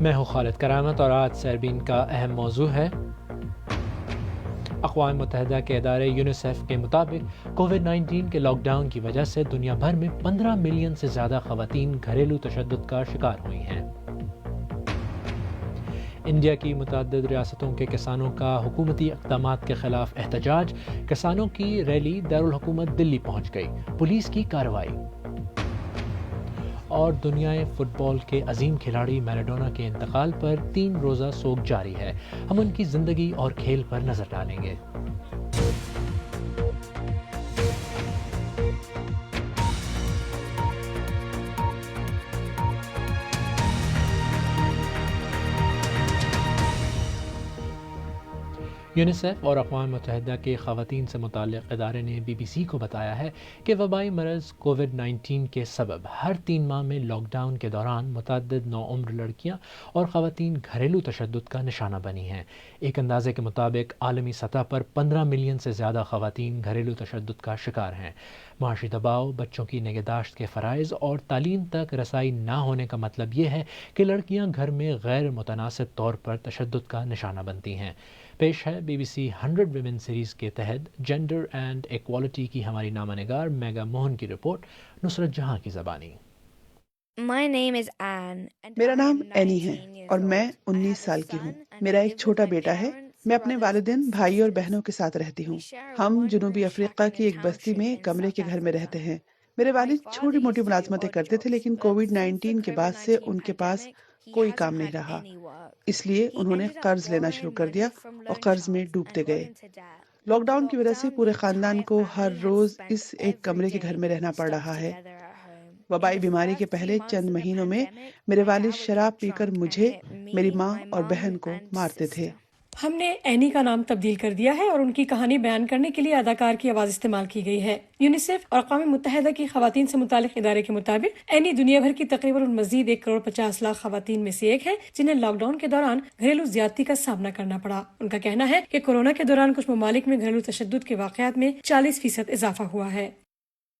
میں ہوں خالد کرامت اور آج سیربین کا اہم موضوع ہے اقوام متحدہ کے ادارے یونیسیف کے مطابق کووڈ-19 کے لاک ڈاؤن کی وجہ سے دنیا بھر میں 15 ملین سے زیادہ خواتین گھریلو تشدد کا شکار ہوئی ہیں۔ انڈیا کی متعدد ریاستوں کے کسانوں کا حکومتی اقدامات کے خلاف احتجاج، کسانوں کی ریلی دارالحکومت دلی پہنچ گئی، پولیس کی کارروائی۔ اور دنیائے فٹ بال کے عظیم کھلاڑی میراڈونا کے انتقال پر 3 روزہ سوگ جاری ہے۔ ہم ان کی زندگی اور کھیل پر نظر ڈالیں گے۔ یونیسیف اور اقوام متحدہ کے خواتین سے متعلق ادارے نے بی بی سی کو بتایا ہے کہ وبائی مرض کووڈ-19 کے سبب ہر 3 ماہ میں لاک ڈاؤن کے دوران متعدد نوعمر لڑکیاں اور خواتین گھریلو تشدد کا نشانہ بنی ہیں۔ ایک اندازے کے مطابق عالمی سطح پر 15 ملین سے زیادہ خواتین گھریلو تشدد کا شکار ہیں۔ معاشی دباؤ، بچوں کی نگہداشت کے فرائض اور تعلیم تک رسائی نہ ہونے کا مطلب یہ ہے کہ لڑکیاں گھر میں غیر متناسب طور پر تشدد کا نشانہ بنتی ہیں۔ پیش ہے B B C 100 women series کے تحت جینڈر اینڈ ایکوالٹی کی ہماری نامہ نگار میگا موہن کی رپورٹ، نصرت جہاں کی زبانی۔ میرا نام اینی ہے اور میں 19 سال کی ہوں۔ میرا ایک چھوٹا بیٹا ہے۔ میں اپنے والدین، بھائی اور بہنوں کے ساتھ رہتی ہوں۔ ہم جنوبی افریقہ کی ایک بستی میں کمرے کے گھر میں رہتے ہیں۔ میرے والد چھوٹی موٹی ملازمتیں کرتے تھے، لیکن کووڈ-19 کے بعد سے ان کے پاس کوئی کام نہیں رہا، اس لیے انہوں نے قرض لینا شروع کر دیا اور قرض میں ڈوبتے گئے۔ لاک ڈاؤن کی وجہ سے پورے خاندان کو ہر روز اس ایک کمرے کے گھر میں رہنا پڑ رہا ہے۔ وبائی بیماری کے پہلے چند مہینوں میں میرے والد شراب پی کر مجھے، میری ماں اور بہن کو مارتے تھے۔ ہم نے اینی کا نام تبدیل کر دیا ہے اور ان کی کہانی بیان کرنے کے لیے اداکار کی آواز استعمال کی گئی ہے۔ یونیسیف اور اقوام متحدہ کی خواتین سے متعلق ادارے کے مطابق اینی دنیا بھر کی تقریباً مزید 1.50 کروڑ خواتین میں سے ایک ہے جنہیں لاک ڈاؤن کے دوران گھریلو زیادتی کا سامنا کرنا پڑا۔ ان کا کہنا ہے کہ کورونا کے دوران کچھ ممالک میں گھریلو تشدد کے واقعات میں 40% اضافہ ہوا ہے۔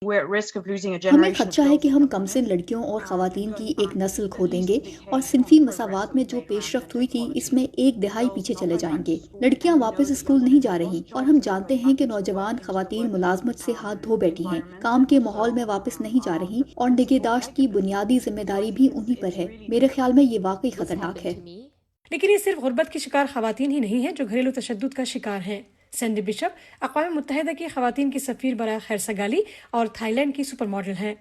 ہمیں خدشہ ہے کہ ہم کمسن لڑکیوں اور خواتین کی ایک نسل کھو دیں گے اور صنفی مساوات میں جو پیش رفت ہوئی تھی اس میں 1 دہائی پیچھے چلے جائیں گے۔ لڑکیاں واپس اسکول نہیں جا رہی اور ہم جانتے ہیں کہ نوجوان خواتین ملازمت سے ہاتھ دھو بیٹھی ہیں، کام کے ماحول میں واپس نہیں جا رہی اور نگہداشت کی بنیادی ذمہ داری بھی انہی پر ہے۔ میرے خیال میں یہ واقعی خطرناک ہے۔ لیکن یہ صرف غربت کی شکار خواتین ہی نہیں ہیں جو گھریلو تشدد کا شکار ہیں۔ سینڈی بشپ اقوام متحدہ کی خواتین کی سفیر برائے خیرسگالی اور تھائی لینڈ کی سپر ماڈل ہیں۔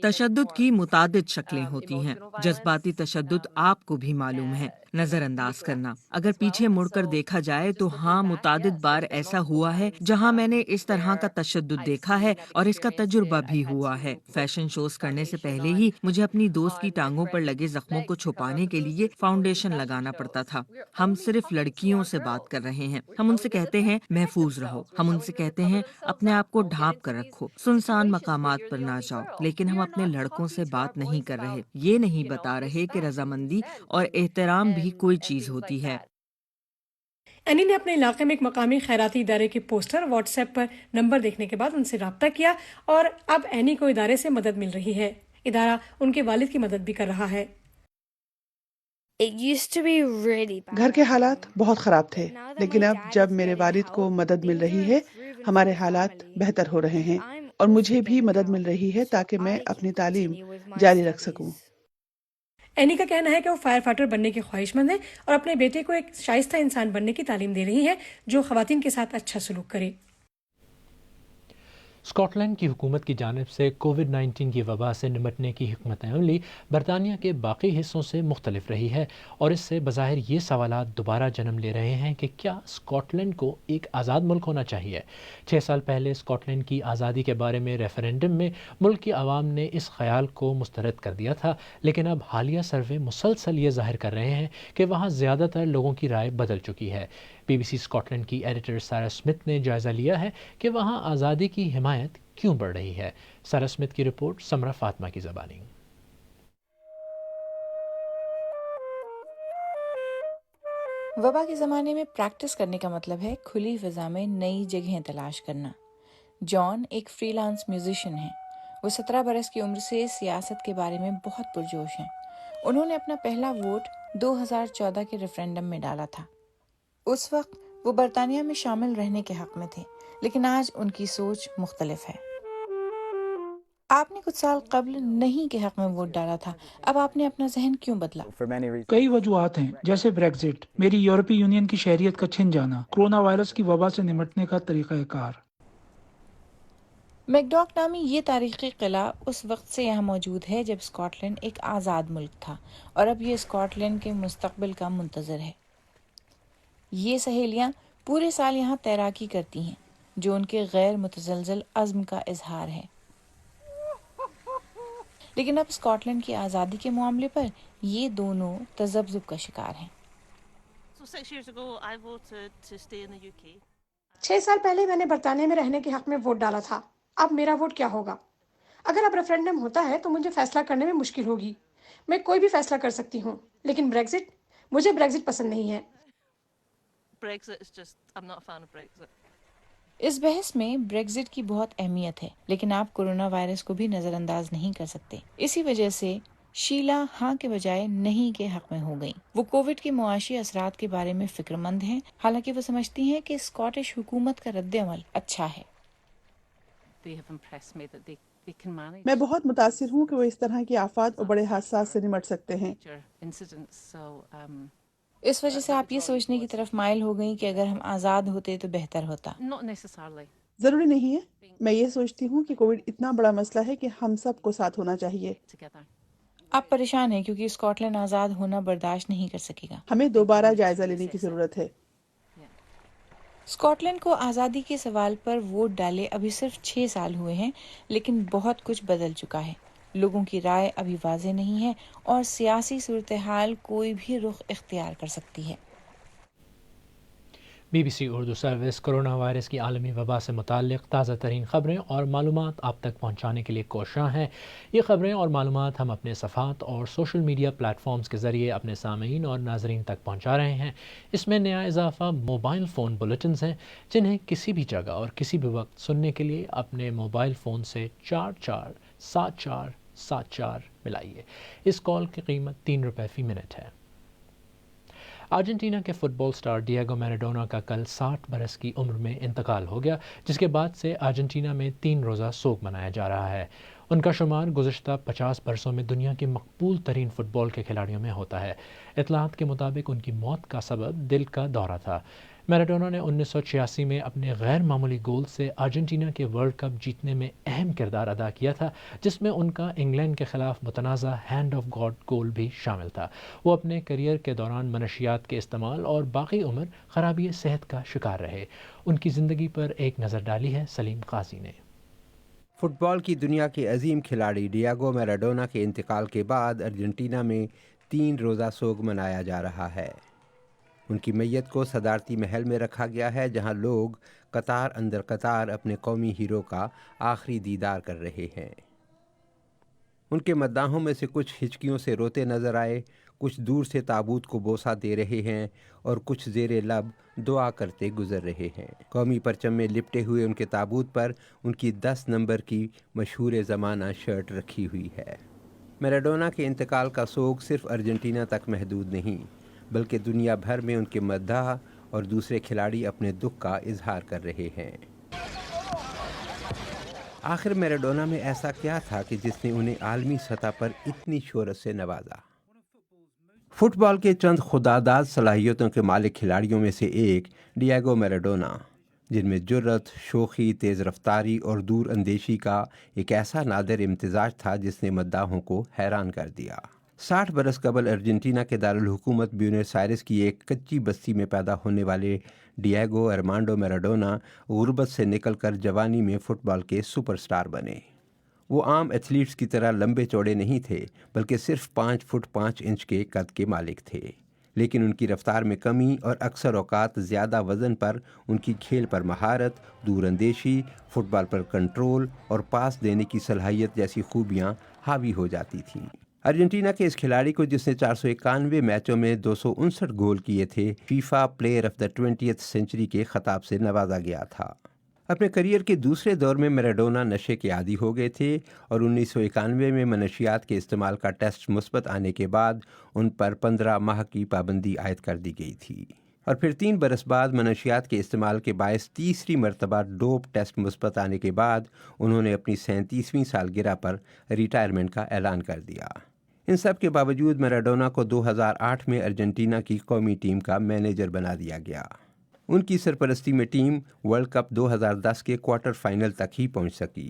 تشدد کی متعدد شکلیں ہوتی ہیں۔ جذباتی تشدد آپ کو بھی معلوم ہے، نظر انداز کرنا۔ اگر پیچھے مڑ کر دیکھا جائے تو ہاں، متعدد بار ایسا ہوا ہے جہاں میں نے اس طرح کا تشدد دیکھا ہے اور اس کا تجربہ بھی ہوا ہے۔ فیشن شوز کرنے سے پہلے ہی مجھے اپنی دوست کی ٹانگوں پر لگے زخموں کو چھپانے کے لیے فاؤنڈیشن لگانا پڑتا تھا۔ ہم صرف لڑکیوں سے بات کر رہے ہیں۔ ہم ان سے کہتے ہیں محفوظ رہو، ہم ان سے کہتے ہیں اپنے آپ کو ڈھانپ کر رکھو، سنسان مقامات پر نہ جاؤ، لیکن ہم اپنے لڑکوں سے بات نہیں کر رہے، یہ نہیں بتا رہے کہ رضامندی اور احترام بھی کوئی چیز ہوتی ہے۔ اینی نے اپنے علاقے میں ایک مقامی خیراتی ادارے کے پوسٹر واٹس ایپ پر نمبر دیکھنے کے بعد ان سے رابطہ کیا اور اب اینی کو ادارے سے مدد مل رہی ہے۔ ادارہ ان کے والد کی مدد بھی کر رہا ہے۔ گھر کے حالات بہت خراب تھے، لیکن اب جب میرے والد کو مدد مل رہی ہے، ہمارے حالات بہتر ہو رہے ہیں اور مجھے بھی مدد مل رہی ہے تاکہ میں اپنی تعلیم جاری رکھ سکوں۔ اینی کا کہنا ہے کہ وہ فائر فائٹر بننے کی خواہش مند ہے اور اپنے بیٹے کو ایک شائستہ انسان بننے کی تعلیم دے رہی ہے جو خواتین کے ساتھ اچھا سلوک کرے۔ اسکاٹ لینڈ کی حکومت کی جانب سے کووڈ-19 کی وبا سے نمٹنے کی حکمت عملی برطانیہ کے باقی حصوں سے مختلف رہی ہے اور اس سے بظاہر یہ سوالات دوبارہ جنم لے رہے ہیں کہ کیا اسکاٹ لینڈ کو ایک آزاد ملک ہونا چاہیے۔ 6 سال پہلے اسکاٹ لینڈ کی آزادی کے بارے میں ریفرینڈم میں ملک کی عوام نے اس خیال کو مسترد کر دیا تھا، لیکن اب حالیہ سروے مسلسل یہ ظاہر کر رہے ہیں کہ وہاں زیادہ تر لوگوں کی رائے بدل چکی ہے۔ B B C Scotland کی ایڈیٹر سارا اسمتھ نے جائزہ لیا ہے کہ وہاں آزادی کی حمایت کیوں بڑھ رہی ہے۔ سارا اسمتھ کی رپورٹ، سمرہ فاطمہ کی زبانی۔ وبا کے زمانے میں پریکٹس کرنے کا مطلب ہے کھلی فضا میں نئی جگہیں تلاش کرنا۔ جان ایک فری لانس میوزیشین ہے۔ وہ وہ 17 برس کی عمر سے سیاست کے بارے میں بہت پرجوش ہیں۔ انہوں نے اپنا پہلا ووٹ 2014 کے ریفرینڈم میں ڈالا تھا۔ اس وقت وہ برطانیہ میں شامل رہنے کے حق میں تھے، لیکن آج ان کی سوچ مختلف ہے۔ آپ نے کچھ سال قبل نہیں کے حق میں ووٹ ڈالا تھا، اب آپ نے اپنا ذہن کیوں بدلا؟ کئی وجوہات ہیں، جیسے بریگزٹ، میری یورپی یونین کی شہریت کا چھن جانا، کورونا وائرس کی وبا سے نمٹنے کا طریقہ کار۔ میکڈاک نامی یہ تاریخی قلعہ اس وقت سے یہاں موجود ہے جب اسکاٹ لینڈ ایک آزاد ملک تھا، اور اب یہ اسکاٹ لینڈ کے مستقبل کا منتظر ہے۔ یہ سہیلیاں پورے سال یہاں تیراکی کرتی ہیں، جو ان کے غیر متزلزل عزم کا اظہار ہے۔ لیکن اب اسکاٹ لینڈ کی آزادی کے معاملے پر یہ دونوں تذبذب کا شکار ہیں۔ 6 سال پہلے میں نے برطانیہ میں رہنے کے حق میں ووٹ ڈالا تھا، اب میرا ووٹ کیا ہوگا؟ اگر اب ریفرینڈم ہوتا ہے تو مجھے فیصلہ کرنے میں مشکل ہوگی۔ میں کوئی بھی فیصلہ کر سکتی ہوں، لیکن بریگزٹ، مجھے بریگزٹ پسند نہیں ہے۔ اس بحث میں بریگزٹ کی بہت اہمیت ہے، لیکن آپ کورونا وائرس کو بھی نظر انداز نہیں کر سکتے۔ اسی وجہ سے شیلا ہاں کے بجائے نہیں کے حق میں ہو گئیں۔ وہ کووڈ کے معاشی اثرات کے بارے میں فکر مند ہیں، حالانکہ وہ سمجھتی ہیں کہ اسکاٹش حکومت کا رد عمل اچھا ہے۔ میں بہت متاثر ہوں کہ وہ اس طرح کی آفات اور بڑے حادثات سے نمٹ سکتے ہیں۔ اس وجہ سے آپ یہ سوچنے کی طرف مائل ہو گئیں کہ اگر ہم آزاد ہوتے تو بہتر ہوتا۔ ضروری نہیں ہے، میں یہ سوچتی ہوں کہ کووڈ اتنا بڑا مسئلہ ہے کہ ہم سب کو ساتھ ہونا چاہیے۔ آپ پریشان ہیں کیونکہ اسکاٹ لینڈ آزاد ہونا برداشت نہیں کر سکے گا۔ ہمیں دوبارہ جائزہ لینے کی ضرورت ہے۔ اسکاٹ لینڈ کو آزادی کے سوال پر ووٹ ڈالے ابھی صرف 6 سال ہوئے ہیں، لیکن بہت کچھ بدل چکا ہے۔ لوگوں کی رائے ابھی واضح نہیں ہے اور سیاسی صورتحال کوئی بھی رخ اختیار کر سکتی ہے۔ BBC Urdu service corona virus کی عالمی وبا سے متعلق تازہ ترین خبریں اور معلومات آپ تک پہنچانے کے لیے کوشاں ہیں۔ یہ خبریں اور معلومات ہم اپنے صفحات اور سوشل میڈیا پلیٹ فارمز کے ذریعے اپنے سامعین اور ناظرین تک پہنچا رہے ہیں۔ اس میں نیا اضافہ موبائل فون بلیٹنز ہیں، جنہیں کسی بھی جگہ اور کسی بھی وقت سننے کے لیے اپنے موبائل فون سے 447474 ملائیے۔ اس کال کی قیمت 3 روپے فی منٹ ہے۔ ارجنٹینا کے فٹ بال سٹار ڈیگو میراڈونا کا کل 60 برس کی عمر میں انتقال ہو گیا، جس کے بعد سے ارجنٹینا میں 3 روزہ سوگ منایا جا رہا ہے۔ ان کا شمار گزشتہ 50 برسوں میں دنیا کے مقبول ترین فٹ بال کے کھلاڑیوں میں ہوتا ہے۔ اطلاعات کے مطابق ان کی موت کا سبب دل کا دورہ تھا۔ میراڈونا نے 1986 میں اپنے غیر معمولی گول سے ارجنٹینا کے ورلڈ کپ جیتنے میں اہم کردار ادا کیا تھا، جس میں ان کا انگلینڈ کے خلاف متنازع ہینڈ آف گاڈ گول بھی شامل تھا۔ وہ اپنے کیریئر کے دوران منشیات کے استعمال اور باقی عمر خرابی صحت کا شکار رہے۔ ان کی زندگی پر ایک نظر ڈالی ہے سلیم قاضی نے۔ فٹ بال کی دنیا کے عظیم کھلاڑی ڈیگو میراڈونا کے انتقال کے بعد ارجنٹینا میں 3 روزہ سوگ منایا جا رہا ہے۔ ان کی میت کو صدارتی محل میں رکھا گیا ہے، جہاں لوگ قطار اندر قطار اپنے قومی ہیرو کا آخری دیدار کر رہے ہیں۔ ان کے مداحوں میں سے کچھ ہچکیوں سے روتے نظر آئے، کچھ دور سے تابوت کو بوسہ دے رہے ہیں اور کچھ زیر لب دعا کرتے گزر رہے ہیں۔ قومی پرچم میں لپٹے ہوئے ان کے تابوت پر ان کی 10 نمبر کی مشہور زمانہ شرٹ رکھی ہوئی ہے۔ میراڈونا کے انتقال کا سوگ صرف ارجنٹینا تک محدود نہیں، بلکہ دنیا بھر میں ان کے مداح اور دوسرے کھلاڑی اپنے دکھ کا اظہار کر رہے ہیں۔ آخر میراڈونا میں ایسا کیا تھا کہ جس نے انہیں عالمی سطح پر اتنی شہرت سے نوازا؟ فٹ بال کے چند خداداد صلاحیتوں کے مالک کھلاڑیوں میں سے ایک ڈیگو میراڈونا، جن میں جرت، شوخی، تیز رفتاری اور دور اندیشی کا ایک ایسا نادر امتزاج تھا جس نے مداحوں کو حیران کر دیا۔ 60 برس قبل ارجنٹینا کے دارالحکومت بیونس آئرس کی ایک کچی بستی میں پیدا ہونے والے ڈیگو ارمانڈو میراڈونا غربت سے نکل کر جوانی میں فٹ بال کے سپر سٹار بنے۔ وہ عام ایتھلیٹس کی طرح لمبے چوڑے نہیں تھے، بلکہ صرف 5 فٹ 5 انچ کے قد کے مالک تھے، لیکن ان کی رفتار میں کمی اور اکثر اوقات زیادہ وزن پر ان کی کھیل پر مہارت، دور اندیشی، فٹ بال پر کنٹرول اور پاس دینے کی صلاحیت جیسی خوبیاں حاوی ہو جاتی تھیں۔ ارجنٹینا کے اس کھلاڑی کو، جس نے 491 میچوں میں 259 گول کیے تھے، FIFA player of the 20th century کے خطاب سے نوازا گیا تھا۔ اپنے کریئر کے دوسرے دور میں میراڈونا نشے کے عادی ہو گئے تھے اور 1991 میں منشیات کے استعمال کا ٹیسٹ مثبت آنے کے بعد ان پر 15 ماہ کی پابندی عائد کر دی گئی تھی، اور پھر 3 برس بعد منشیات کے استعمال کے باعث تیسری مرتبہ ڈوپ ٹیسٹ مثبت آنے کے بعد انہوں نے اپنی 37ویں سالگرہ پر ریٹائرمنٹ کا اعلان کر دیا۔ ان سب کے باوجود میراڈونا کو 2008 میں ارجنٹینا کی قومی ٹیم کا مینیجر بنا دیا گیا۔ ان کی سرپرستی میں ٹیم ورلڈ کپ 2010 کے کوارٹر فائنل تک ہی پہنچ سکی۔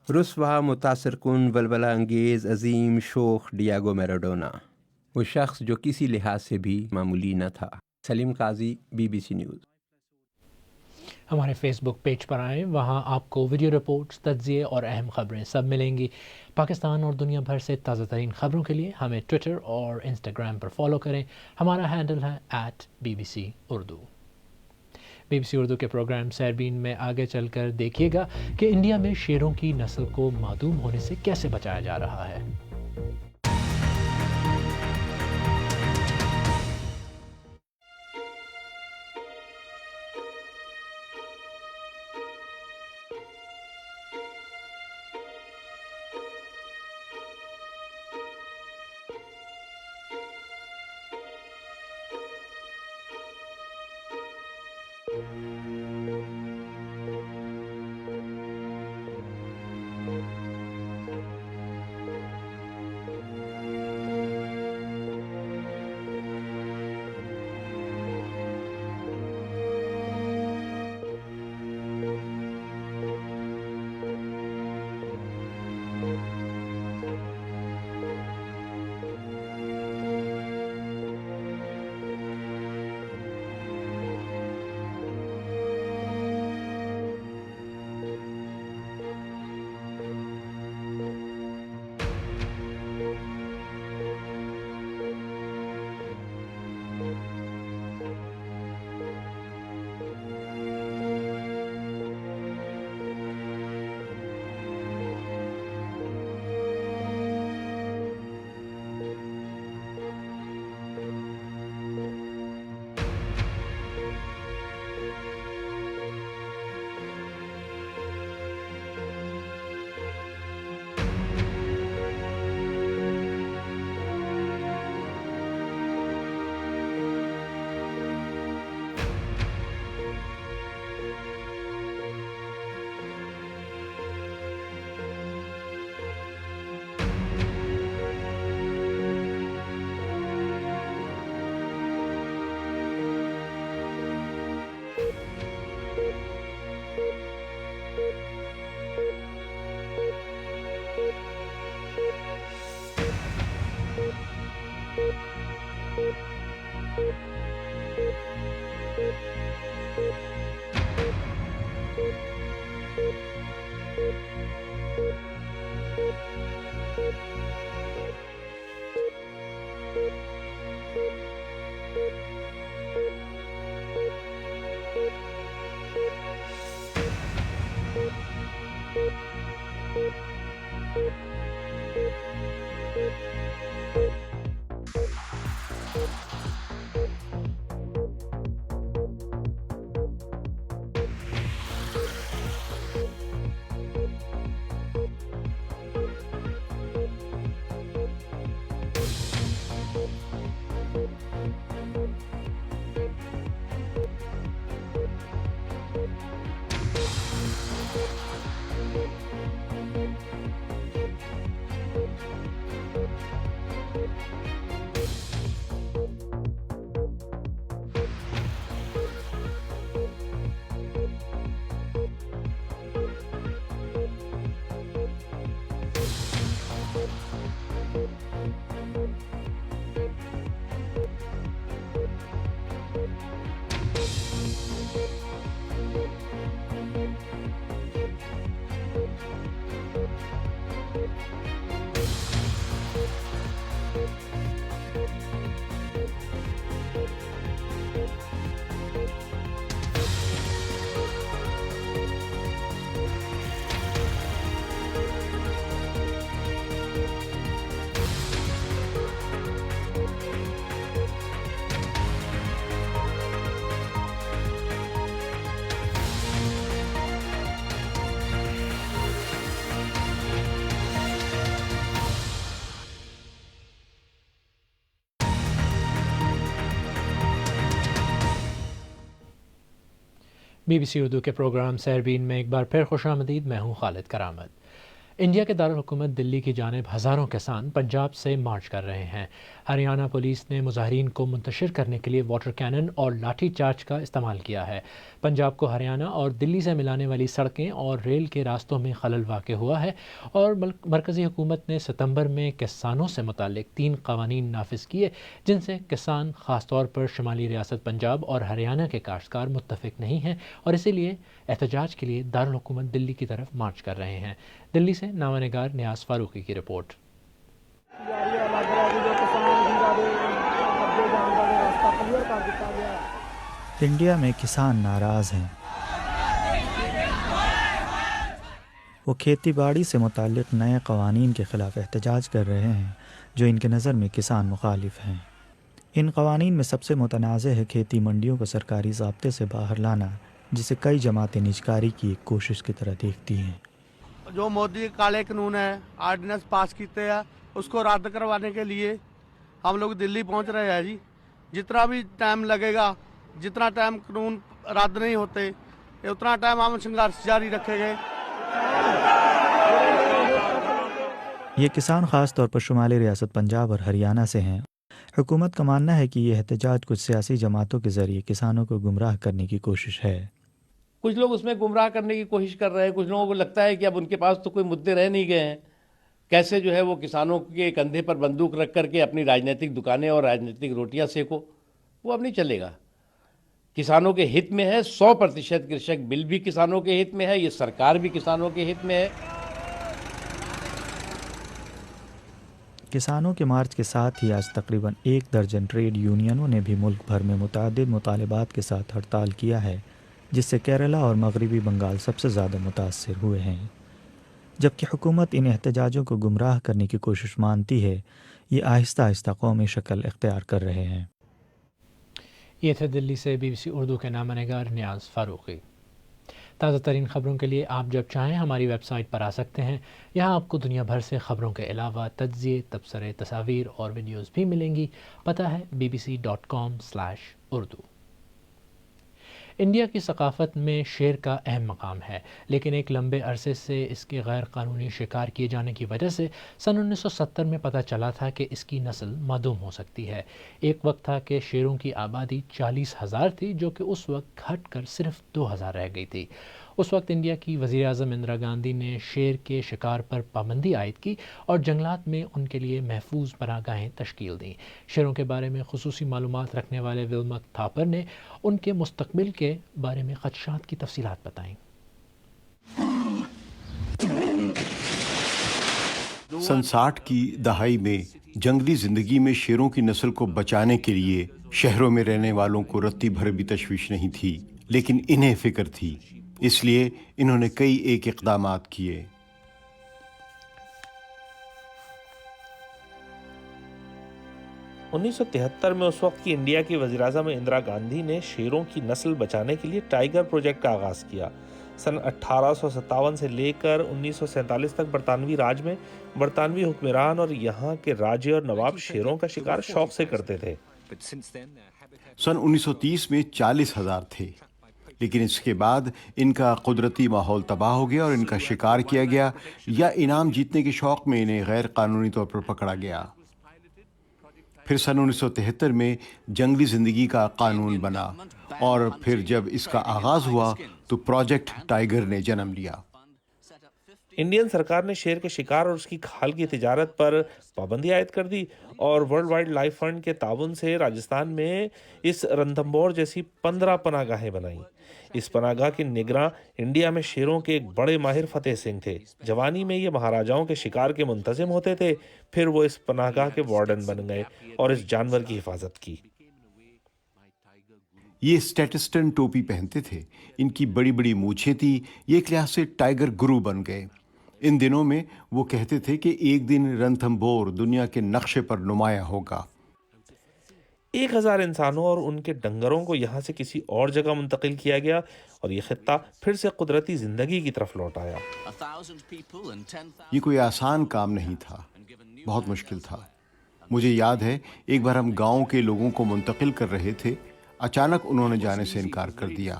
رسوا، متاثر کن، ولولہ انگیز، عظیم شوخ ڈیاگو میراڈونا، وہ شخص جو کسی لحاظ سے بھی معمولی نہ تھا۔ سلیم قاضی، BBC نیوز۔ ہمارے فیس بک پیج پر آئیں، وہاں آپ کو ویڈیو رپورٹس، تجزیے اور اہم خبریں سب ملیں گی۔ پاکستان اور دنیا بھر سے تازہ ترین خبروں کے لیے ہمیں ٹویٹر اور انسٹاگرام پر فالو کریں۔ ہمارا ہینڈل ہے @BBC اردو۔ BBC اردو کے پروگرام سیربین میں آگے چل کر دیکھیے گا کہ انڈیا میں شیروں کی نسل کو معدوم ہونے سے کیسے بچایا جا رہا ہے۔ BBC اردو کے پروگرام سیربین میں ایک بار پھر خوش آمدید. میں ہوں خالد کرامت. انڈیا کے دارالحکومت دلی کی جانب ہزاروں کسان پنجاب سے مارچ کر رہے ہیں. ہریانہ پولیس نے مظاہرین کو منتشر کرنے کے لیے واٹر کینن اور لاٹھی چارج کا استعمال کیا ہے. پنجاب کو ہریانہ اور دلی سے ملانے والی سڑکیں اور ریل کے راستوں میں خلل واقع ہوا ہے اور مرکزی حکومت نے ستمبر میں کسانوں سے متعلق 3 قوانین نافذ کیے جن سے کسان خاص طور پر شمالی ریاست پنجاب اور ہریانہ کے کاشتکار متفق نہیں ہیں اور اسی لیے احتجاج کے لیے دارالحکومت دلی کی طرف مارچ کر رہے ہیں. دلی سے نامہ نگار نیاز فاروقی کی رپورٹ. انڈیا میں کسان ناراض ہیں. وہ کھیتی باڑی سے متعلق نئے قوانین کے خلاف احتجاج کر رہے ہیں جو ان کے نظر میں کسان مخالف ہیں. ان قوانین میں سب سے متنازع ہے کھیتی منڈیوں کو سرکاری ضابطے سے باہر لانا, جسے کئی جماعتیں نجکاری کی ایک کوشش کی طرح دیکھتی ہیں. جو مودی کالے قانون ہے آرڈیننس پاس کیتے ہیں اس کو رد کروانے کے لیے ہم لوگ دلی پہنچ رہے ہیں جی. جتنا بھی ٹائم لگے گا, جتنا ٹائم قانون رد نہیں ہوتے اتنا ٹائم ہم سنگھرش جاری رکھیں گے. یہ کسان خاص طور پر شمالی ریاست پنجاب اور ہریانہ سے ہیں. حکومت کا ماننا ہے کہ یہ احتجاج کچھ سیاسی جماعتوں کے ذریعے کسانوں کو گمراہ کرنے کی کوشش ہے. کچھ لوگ اس میں گمراہ کرنے کی کوشش کر رہے ہیں. کچھ لوگوں کو لگتا ہے کہ اب ان کے پاس تو کوئی مدعے رہ نہیں گئے ہیں, کیسے جو ہے وہ کسانوں کے کندھے پر بندوق رکھ کر کے اپنی راجنیتک دکانیں اور راجنیتک روٹیاں سیکو. وہ اب نہیں چلے گا. کسانوں کے ہت میں ہے. 100% کرشک بل بھی کسانوں کے ہت میں ہے. یہ سرکار بھی کسانوں کے ہت میں ہے. کسانوں کے مارچ کے ساتھ ہی آج تقریباً 1 درجن ٹریڈ یونینوں نے بھی ملک بھر میں متعدد مطالبات کے ساتھ ہڑتال کیا ہے, جس سے کیرلا اور مغربی بنگال سب سے زیادہ متاثر ہوئے ہیں. جبکہ حکومت ان احتجاجوں کو گمراہ کرنے کی کوشش مانتی ہے, یہ آہستہ آہستہ قومی شکل اختیار کر رہے ہیں. یہ تھے دلی سے BBC اردو کے نامہ نگار نیاز فاروقی. تازہ ترین خبروں کے لیے آپ جب چاہیں ہماری ویب سائٹ پر آ سکتے ہیں. یہاں آپ کو دنیا بھر سے خبروں کے علاوہ تجزیے, تبصرے, تصاویر اور ویڈیوز بھی ملیں گی. پتہ ہے bbc.com/urdu. انڈیا کی ثقافت میں شیر کا اہم مقام ہے, لیکن ایک لمبے عرصے سے اس کے غیر قانونی شکار کیے جانے کی وجہ سے سن 1970 میں پتہ چلا تھا کہ اس کی نسل معدوم ہو سکتی ہے. ایک وقت تھا کہ شیروں کی آبادی 40,000 تھی, جو کہ اس وقت گھٹ کر صرف 2,000 رہ گئی تھی. اس وقت انڈیا کی وزیر اعظم اندرا گاندھی نے شیر کے شکار پر پابندی عائد کی اور جنگلات میں ان کے لیے محفوظ پناہ گاہیں تشکیل دیں. شیروں کے بارے میں خصوصی معلومات رکھنے والے ولمک تھاپر نے ان کے مستقبل کے بارے میں خدشات کی تفصیلات بتائیں. سن 60 کی دہائی میں جنگلی زندگی میں شیروں کی نسل کو بچانے کے لیے شہروں میں رہنے والوں کو رتی بھر بھی تشویش نہیں تھی, لیکن انہیں فکر تھی. اس لیے انہوں نے کئی ایک اقدامات کیے. انیس سو 73 میں اس وقت کی انڈیا کی وزیر اعظم اندرا گاندھی نے شیروں کی نسل بچانے کے لیے ٹائیگر پروجیکٹ کا آغاز کیا. سن 1857 سے لے کر 1947 تک برطانوی راج میں برطانوی حکمران اور یہاں کے راجے اور نواب شیروں کا شکار شوق سے کرتے تھے. سن 1930 میں 40,000 تھے, لیکن اس کے بعد ان کا قدرتی ماحول تباہ ہو گیا اور ان کا شکار کیا گیا یا انعام جیتنے کے شوق میں انہیں غیر قانونی طور پر پکڑا گیا. پھر سن 1973 میں جنگلی زندگی کا قانون بنا اور پھر جب اس کا آغاز ہوا تو پروجیکٹ ٹائیگر نے جنم لیا. انڈین سرکار نے شیر کے شکار اور اس کی کھال کی تجارت پر پابندی عائد کر دی اور ورلڈ وائلڈ لائف فنڈ کے تعاون سے راجستھان میں اس رنتھمبور جیسی 15 پناہ گاہیں بنائیں. اس پناہ گاہ کے نگراں انڈیا میں شیروں کے ایک بڑے ماہر فتح سنگھ تھے. جوانی میں یہ مہاراجاؤں کے شکار کے منتظم ہوتے تھے, پھر وہ اس پناہ گاہ کے وارڈن بن گئے اور اس جانور کی حفاظت کی. یہ اسٹیٹسٹن ٹوپی پہنتے تھے, ان کی بڑی بڑی مونچھیں تھیں, یہ ایک لحاظ سے ٹائیگر گرو بن گئے. ان دنوں میں وہ کہتے تھے کہ ایک دن رنتھمبور دنیا کے نقشے پر نمایاں ہوگا. 1000 انسانوں اور ان کے ڈنگروں کو یہاں سے کسی اور جگہ منتقل کیا گیا اور یہ خطہ پھر سے قدرتی زندگی کی طرف لوٹ آیا. یہ کوئی آسان کام نہیں تھا, بہت مشکل تھا. مجھے یاد ہے ایک بار ہم گاؤں کے لوگوں کو منتقل کر رہے تھے, اچانک انہوں نے جانے سے انکار کر دیا.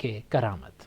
@K-Karamat।